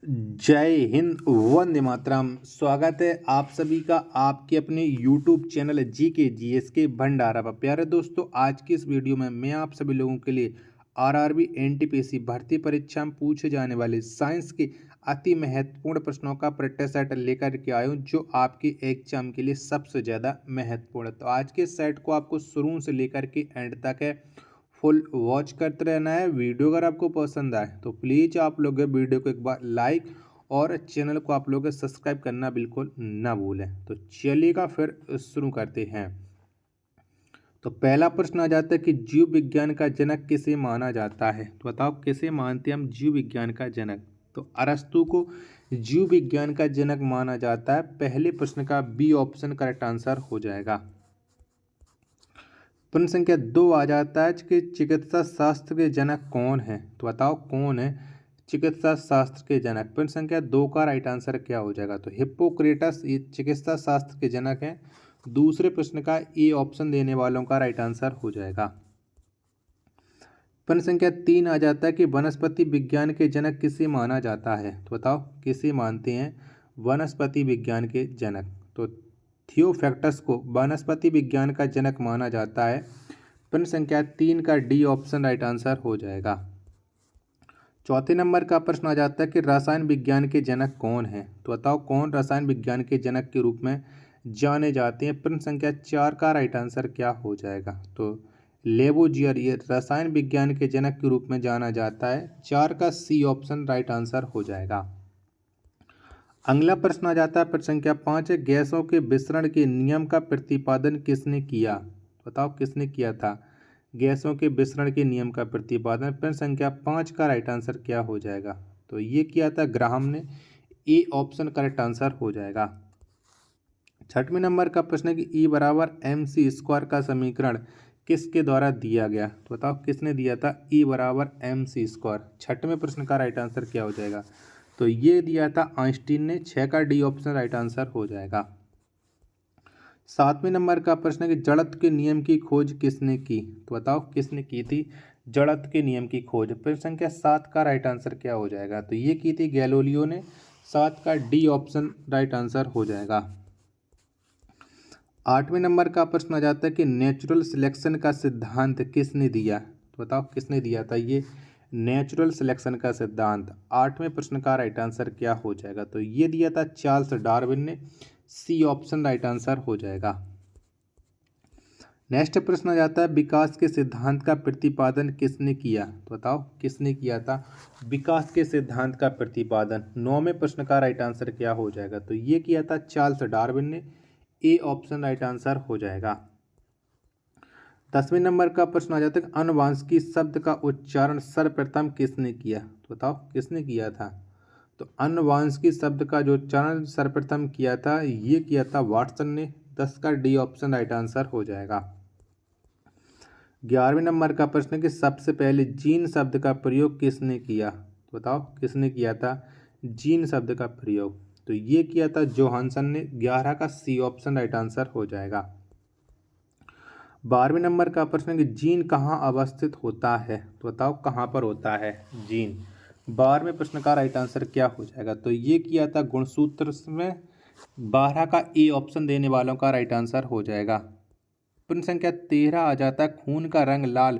जय हिंद, वंदे मातरम। स्वागत है आप सभी का आपके अपने YouTube चैनल जीके जीएस के भंडारा पर। प्यारे दोस्तों, आज की इस वीडियो में मैं आप सभी लोगों के लिए आरआरबी एनटीपीसी भर्ती परीक्षा में पूछे जाने वाले साइंस के अति महत्वपूर्ण प्रश्नों का प्रैक्टिस सेट लेकर के आया हूँ, जो आपके एग्जाम के लिए सबसे ज़्यादा महत्वपूर्ण है। तो आज के सेट को आपको शुरू से लेकर के एंड तक है फुल वॉच करते रहना है। वीडियो अगर आपको पसंद आए तो प्लीज़ आप लोग वीडियो को एक बार लाइक और चैनल को आप लोग सब्सक्राइब करना बिल्कुल ना भूलें। तो चलिएगा फिर शुरू करते हैं। तो पहला प्रश्न आ जाता है कि जीव विज्ञान का जनक किसे माना जाता है। तो बताओ किसे मानते हैं हम जीव विज्ञान का जनक। तो अरस्तु को जीव विज्ञान का जनक माना जाता है। पहले प्रश्न का बी ऑप्शन करेक्ट आंसर हो जाएगा। प्रश्न संख्या 2 आ जाता है कि चिकित्सा शास्त्र के जनक कौन है। तो बताओ कौन है चिकित्सा शास्त्र के जनक। प्रश्न संख्या 2 का राइट आंसर क्या हो जाएगा। तो हिप्पोक्रेटस ये चिकित्सा शास्त्र के जनक हैं। दूसरे प्रश्न का ए ऑप्शन देने वालों का राइट आंसर हो जाएगा। प्रश्न संख्या 3 आ जाता है कि वनस्पति विज्ञान के जनक किसे माना जाता है। तो बताओ किसे मानते हैं वनस्पति विज्ञान के जनक। तो थियोफैक्टस को वनस्पति विज्ञान का जनक माना जाता है। प्रश्न संख्या 3 का डी ऑप्शन राइट आंसर हो जाएगा। चौथे नंबर का प्रश्न आ जाता है कि रसायन विज्ञान के जनक कौन है। तो बताओ कौन रसायन विज्ञान के जनक के रूप में जाने जाते हैं। प्रश्न संख्या 4 का राइट आंसर क्या हो जाएगा। तो लेवोजियर ये रसायन विज्ञान के जनक के रूप में जाना जाता है। 4 का सी ऑप्शन राइट आंसर हो जाएगा। अगला प्रश्न आ जाता है प्रश्न संख्या 5 है, गैसों के विसरण के नियम का प्रतिपादन किसने किया। बताओ किसने किया था गैसों के विसरण के नियम का प्रतिपादन। प्रश्न संख्या 5 का राइट आंसर क्या हो जाएगा। तो ये किया था ग्राहम ने। ए ऑप्शन करेक्ट आंसर हो जाएगा। छठवें नंबर का प्रश्न है कि ई बराबर एम सी स्क्वायर का समीकरण किसके द्वारा दिया गया। तो बताओ किसने दिया था ई बराबर एम सी स्क्वायर। छठवें प्रश्न का राइट आंसर क्या हो जाएगा। तो ये दिया था आइंस्टीन ने। 6 का डी ऑप्शन राइट आंसर हो जाएगा। सातवें नंबर का प्रश्न है कि जड़त्व के नियम की खोज किसने की। तो बताओ किसने की थी जड़त्व के नियम की खोज। प्रश्न संख्या 7 का राइट आंसर क्या हो जाएगा। तो ये की थी गैलीलियो ने। 7 का डी ऑप्शन राइट आंसर हो जाएगा। आठवें नंबर का प्रश्न आ जाता है कि नेचुरल सिलेक्शन का सिद्धांत किसने दिया। तो बताओ किसने दिया था ये नेचुरल सिलेक्शन का सिद्धांत। आठवें प्रश्न का राइट आंसर क्या हो जाएगा। तो ये दिया था चार्ल्स डार्विन ने। सी ऑप्शन राइट आंसर हो जाएगा। नेक्स्ट प्रश्न आ जाता है विकास के सिद्धांत का प्रतिपादन किसने किया। तो बताओ किसने किया था विकास के सिद्धांत का प्रतिपादन। 9वें प्रश्न का राइट आंसर क्या हो जाएगा। तो ये किया था चार्ल्स डार्विन ने। ए ऑप्शन राइट आंसर हो जाएगा। 10वें नंबर का प्रश्न आ जाता है अनुवांशिकी शब्द का उच्चारण सर्वप्रथम किसने किया। तो बताओ किसने किया था। तो अनुवांशिकी शब्द का जो उच्चारण सर्वप्रथम किया था ये किया था वाटसन ने। 10 का डी ऑप्शन राइट आंसर हो जाएगा। 11वें नंबर का प्रश्न है कि सबसे पहले जीन शब्द का प्रयोग किसने किया। तो बताओ किसने किया था जीन शब्द का प्रयोग। तो ये किया था जोहानसन ने। 11 का सी ऑप्शन राइट आंसर हो जाएगा। 12वें नंबर का प्रश्न है कि जीन कहाँ अवस्थित होता है। तो बताओ कहाँ पर होता है जीन। 12वें प्रश्न का राइट आंसर क्या हो जाएगा। तो ये किया था गुणसूत्र में। 12 का ए ऑप्शन देने वालों का राइट आंसर हो जाएगा। प्रश्न संख्या 13 आ जाता है खून का रंग लाल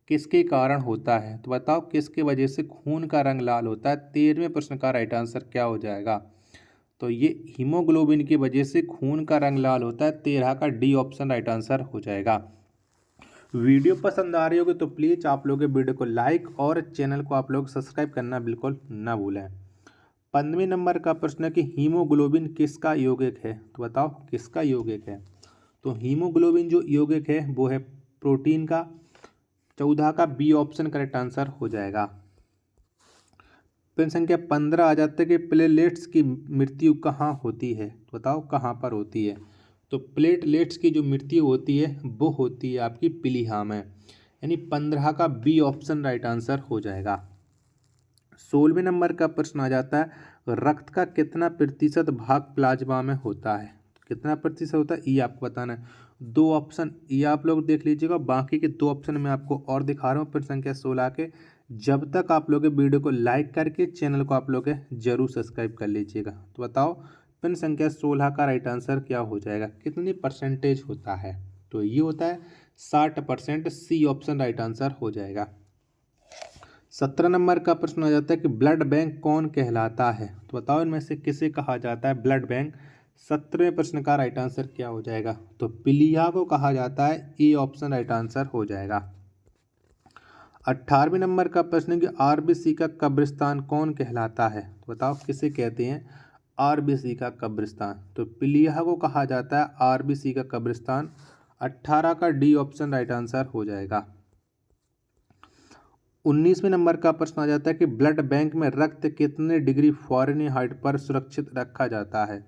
किसके कारण होता है। तो बताओ किसके वजह से खून का रंग लाल होता है। 13वें प्रश्न का राइट आंसर क्या हो जाएगा। तो ये हीमोग्लोबिन की वजह से खून का रंग लाल होता है। 13 का डी ऑप्शन राइट आंसर हो जाएगा। वीडियो पसंद आ रही होगी तो प्लीज़ आप लोग वीडियो को लाइक और चैनल को आप लोग सब्सक्राइब करना बिल्कुल ना भूलें। 15वें नंबर का प्रश्न है कि हीमोग्लोबिन किसका यौगिक है। तो बताओ किसका यौगिक है। तो हीमोग्लोबिन जो यौगिक है वो है प्रोटीन का। 14 का बी ऑप्शन करेक्ट आंसर हो जाएगा। प्रश्न संख्या 15 आ जाता है कि प्लेटलेट्स की मृत्यु कहाँ होती है। तो बताओ कहाँ पर होती है। तो प्लेटलेट्स की जो मृत्यु होती है वो होती है आपकी प्लीहा में। यानी 15 का बी ऑप्शन राइट आंसर हो जाएगा। 16वें नंबर का प्रश्न आ जाता है रक्त का कितना प्रतिशत भाग प्लाज्मा में होता है। कितना प्रतिशत होता है ये आपको बताना है। 2 ऑप्शन ये आप लोग देख लीजिएगा। बाकी के 2 ऑप्शन मैं आपको और दिखा रहा हूँ प्रश्न संख्या 16 के। जब तक आप लोग वीडियो को लाइक करके चैनल को आप लोग जरूर सब्सक्राइब कर लीजिएगा। तो बताओ प्रश्न संख्या 16 का राइट आंसर क्या हो जाएगा, कितनी परसेंटेज होता है? तो ये होता है 60%। सी ऑप्शन राइट आंसर हो जाएगा। 17 नंबर का प्रश्न आ जाता है कि ब्लड बैंक कौन कहलाता है? तो बताओ इनमें से किसे कहा जाता है ब्लड बैंक? 17वें प्रश्न का राइट आंसर क्या हो जाएगा? तो पीलिया को कहा जाता है। ए ऑप्शन राइट आंसर हो जाएगा। 18वें नंबर का प्रश्न कि आरबीसी का कब्रिस्तान कौन कहलाता है? तो बताओ किसे कहते हैं आरबीसी का कब्रिस्तान? तो पीलिया को कहा जाता है आरबीसी का कब्रिस्तान। 18 का डी ऑप्शन राइट आंसर हो जाएगा। 19वें नंबर का प्रश्न आ जाता है कि ब्लड बैंक में रक्त कितने डिग्री फ़ारेनहाइट पर सुरक्षित रखा जाता है?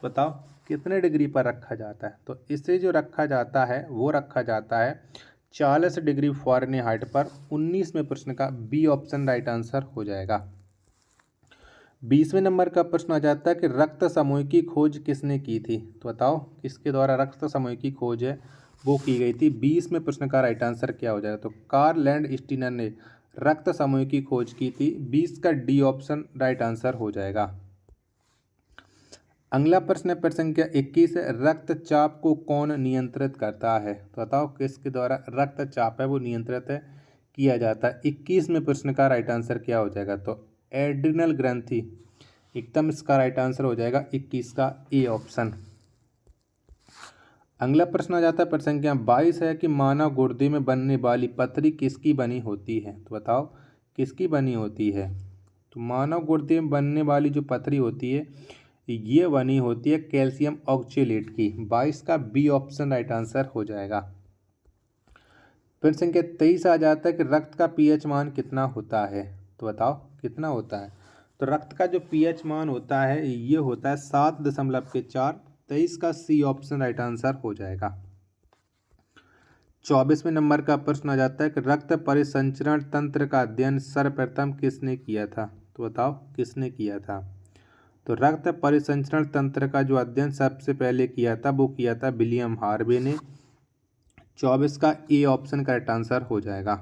बताओ कितने डिग्री पर रखा जाता है? तो इसे जो रखा जाता है वो रखा जाता है 40 डिग्री फ़ारेनहाइट पर। 19वें प्रश्न का बी ऑप्शन राइट आंसर हो जाएगा। 20वें नंबर का प्रश्न आ जाता है कि रक्त समूह की खोज किसने की थी? तो बताओ किसके द्वारा रक्त समूह की खोज है वो की गई थी? 20वें प्रश्न का राइट आंसर क्या हो जाएगा? तो कार्ल लैंडस्टीनर ने रक्त समूह की खोज की थी। 20 का डी ऑप्शन राइट आंसर हो जाएगा। अगला प्रश्न है प्रश्न संख्या 21 है, रक्तचाप को कौन नियंत्रित करता है? तो बताओ किसके द्वारा रक्तचाप है वो नियंत्रित किया जाता है? 21वें प्रश्न का राइट आंसर क्या हो जाएगा? तो एड्रिनल ग्रंथि एकदम इसका राइट आंसर हो जाएगा 21 का ए ऑप्शन। अगला प्रश्न आ जाता है प्रश्न संख्या 22 है कि मानव गुर्दे में बनने वाली पथरी किसकी बनी होती है? तो बताओ किसकी बनी होती है? तो मानव गुर्दे में बनने वाली जो पथरी होती है ये बनी होती है कैल्शियम ऑक्जेलेट की। 22 का बी ऑप्शन राइट आंसर हो जाएगा। प्रश्न संख्या 23 आ जाता है कि रक्त का पीएच मान कितना होता है? तो बताओ कितना होता है? तो रक्त का जो पीएच मान होता है ये होता है 7.4। 23 का सी ऑप्शन राइट आंसर हो जाएगा। 24वें नंबर का प्रश्न आ जाता है कि रक्त परिसंचरण तंत्र का अध्ययन सर्वप्रथम किसने किया था? तो बताओ किसने किया था? तो रक्त परिसंचरण तंत्र का जो अध्ययन सबसे पहले किया था वो किया था विलियम हार्वे ने। 24 का ए ऑप्शन करेक्ट आंसर हो जाएगा।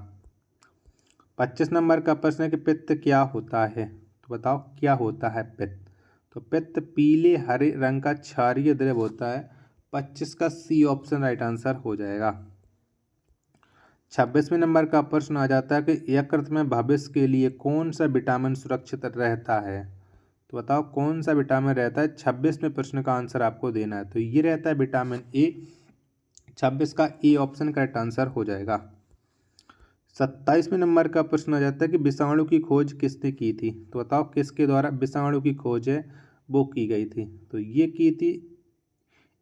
25 नंबर का प्रश्न है कि पित्त क्या होता है? तो बताओ क्या होता है पित्त? तो पित्त पीले हरे रंग का क्षारीय द्रव होता है। 25 का सी ऑप्शन राइट आंसर हो जाएगा। 26वें नंबर का प्रश्न आ जाता है कि यकृत में भविष्य के लिए कौन सा विटामिन सुरक्षित रहता है? तो बताओ कौन सा विटामिन रहता है? 26वें प्रश्न का आंसर आपको देना है। तो ये रहता है विटामिन ए। 26 का ए ऑप्शन करेक्ट आंसर हो जाएगा। 27वें नंबर का प्रश्न आ जाता है कि विषाणु की खोज किसने की थी? तो बताओ किसके द्वारा विषाणु की खोज है वो की गई थी? तो ये की थी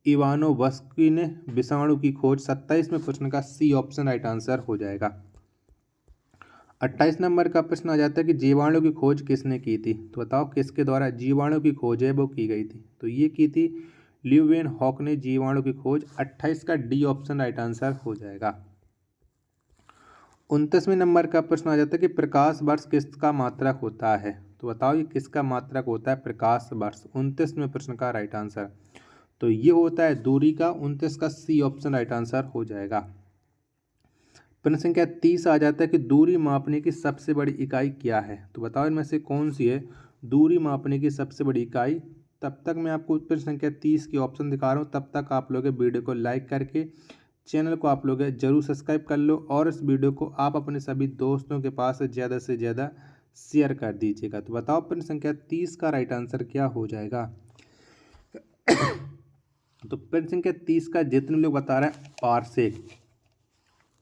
इवानोव्स्की ने विषाणु की खोज। 27वें प्रश्न का सी ऑप्शन राइट आंसर हो जाएगा। 28 नंबर का प्रश्न आ जाता है कि जीवाणु की खोज किसने की थी? तो बताओ किसके द्वारा जीवाणु की खोज है वो की गई थी? तो ये की थी ल्यूवेन हॉक ने जीवाणु की खोज। 28 का डी ऑप्शन राइट आंसर हो जाएगा। 29वें नंबर का प्रश्न आ जाता है कि प्रकाश वर्ष किसका मात्रक होता है? तो बताओ ये किसका मात्रक होता है प्रकाश वर्ष? 29वें प्रश्न का राइट आंसर तो ये होता है दूरी का। 29 का सी ऑप्शन राइट आंसर हो जाएगा। प्रश्न संख्या 30 आ जाता है कि दूरी मापने की सबसे बड़ी इकाई क्या है? तो बताओ इनमें से कौन सी है दूरी मापने की सबसे बड़ी इकाई? तब तक मैं आपको प्रश्न संख्या 30 की ऑप्शन दिखा रहा हूँ, तब तक आप लोग वीडियो को लाइक करके चैनल को आप लोग जरूर सब्सक्राइब कर लो और इस वीडियो को आप अपने सभी दोस्तों के पास ज़्यादा से ज़्यादा शेयर कर दीजिएगा। तो बताओ प्रश्न संख्या 30 का राइट आंसर क्या हो जाएगा? तो प्रश्न संख्या 30 का जितने लोग बता रहे हैं पारसेक,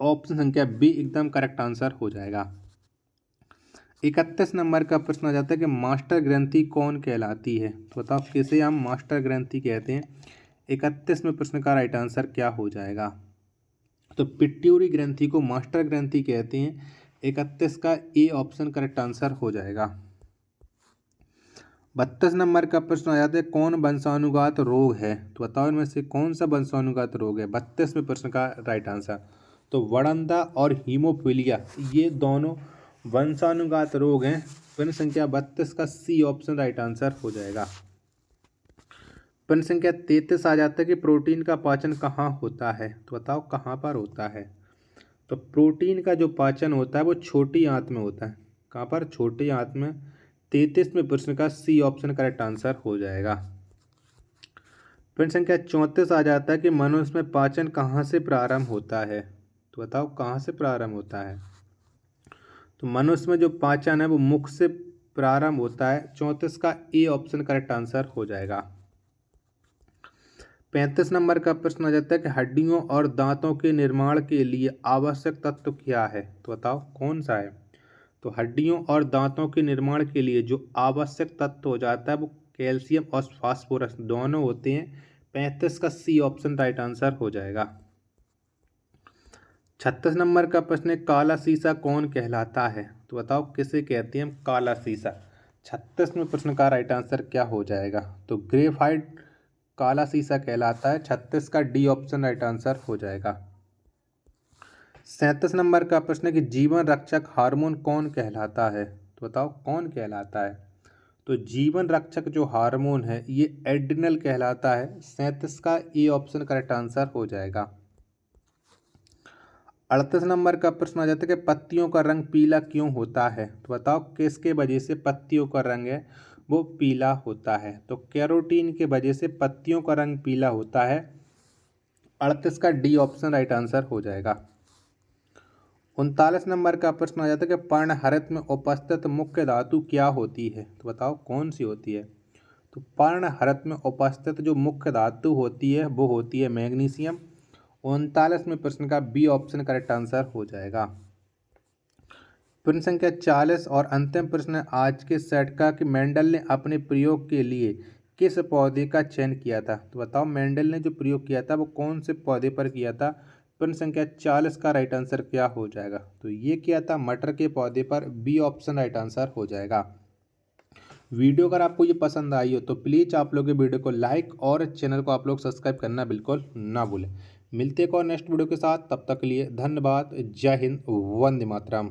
ऑप्शन संख्या बी एकदम करेक्ट आंसर हो जाएगा। 31 नंबर का प्रश्न आ जाता है कि मास्टर ग्रंथि कौन कहलाती है? तो बताओ किसे हम मास्टर ग्रंथि कहते हैं? 31वें प्रश्न का राइट आंसर क्या हो जाएगा? तो पिट्यूरी ग्रंथि को मास्टर ग्रंथि कहते हैं। 31 का ए ऑप्शन करेक्ट आंसर हो जाएगा। 32 नंबर का प्रश्न आ जाता है कौन वंशानुगत रोग है? तो बताओ इनमें से कौन सा वंशानुगत रोग है? 32वें प्रश्न का राइट आंसर तो वड़ंदा और हीमोफीलिया ये दोनों वंशानुगत रोग हैं। प्रश्न संख्या 32 का सी ऑप्शन राइट आंसर हो जाएगा। प्रश्न संख्या 33 आ जाता है कि प्रोटीन का पाचन कहाँ होता है? तो बताओ कहाँ पर होता है? तो प्रोटीन का जो पाचन होता है वो छोटी आंत में होता है। कहाँ पर? छोटी आंत में। 33वें प्रश्न का सी ऑप्शन करेक्ट आंसर हो जाएगा। प्रश्न संख्या 34 आ जाता है कि मनुष्य में पाचन कहाँ से प्रारंभ होता है? तो बताओ कहाँ से प्रारंभ होता है? तो मनुष्य में जो पाचन है वो मुख से प्रारंभ होता है। 34 का ए ऑप्शन करेक्ट आंसर हो जाएगा। 35 नंबर का प्रश्न आ जाता है कि हड्डियों और दांतों के निर्माण के लिए आवश्यक तत्व क्या है? तो बताओ कौन सा है? तो हड्डियों और दांतों के निर्माण के लिए जो आवश्यक तत्व हो जाता है वो कैल्शियम और फास्फोरस दोनों होते हैं। 35 का सी ऑप्शन राइट आंसर हो जाएगा। 36 नंबर का प्रश्न है काला शीशा कौन कहलाता है? तो बताओ किसे कहते हैं हम काला शीशा? 36वें प्रश्न का राइट आंसर क्या हो जाएगा? तो ग्रेफाइट काला शीशा कहलाता है। 36 का डी ऑप्शन राइट आंसर हो जाएगा। 37 नंबर का प्रश्न है कि जीवन रक्षक हार्मोन कौन कहलाता है? तो बताओ कौन कहलाता है? तो जीवन रक्षक जो हार्मोन है ये एड्रिनल कहलाता है। 37 का ए ऑप्शन करेक्ट आंसर हो जाएगा। 38 नंबर का प्रश्न आ जाता है कि पत्तियों का रंग पीला क्यों होता है? तो बताओ किसके वजह से पत्तियों का रंग है वो पीला होता है? तो कैरोटीन के वजह से पत्तियों का रंग पीला होता है। 38 का डी ऑप्शन राइट आंसर हो जाएगा। 39 नंबर का प्रश्न आ जाता है कि पर्णहरित में उपस्थित मुख्य धातु क्या होती है? तो बताओ कौन सी होती है? तो पर्णहरित में उपस्थित जो मुख्य धातु होती है वो होती है मैग्नीशियम। 39वें प्रश्न का बी ऑप्शन करेक्ट आंसर हो जाएगा। प्रश्न संख्या 40 और अंतिम प्रश्न है आज के सेट का कि मेंडल ने अपने प्रयोग के लिए किस पौधे का चयन किया था? तो बताओ मेंडल ने जो प्रयोग किया था वो कौन से पौधे पर किया था? प्रश्न संख्या 40 का राइट आंसर क्या हो जाएगा? तो ये किया था मटर के पौधे पर। बी ऑप्शन राइट आंसर हो जाएगा। वीडियो अगर आपको ये पसंद आई हो तो प्लीज़ आप लोग वीडियो को लाइक और चैनल को आप लोग सब्सक्राइब करना बिल्कुल ना भूलें। मिलते हैं और नेक्स्ट वीडियो के साथ, तब तक के लिए धन्यवाद। जय हिंद, वंदे मातरम।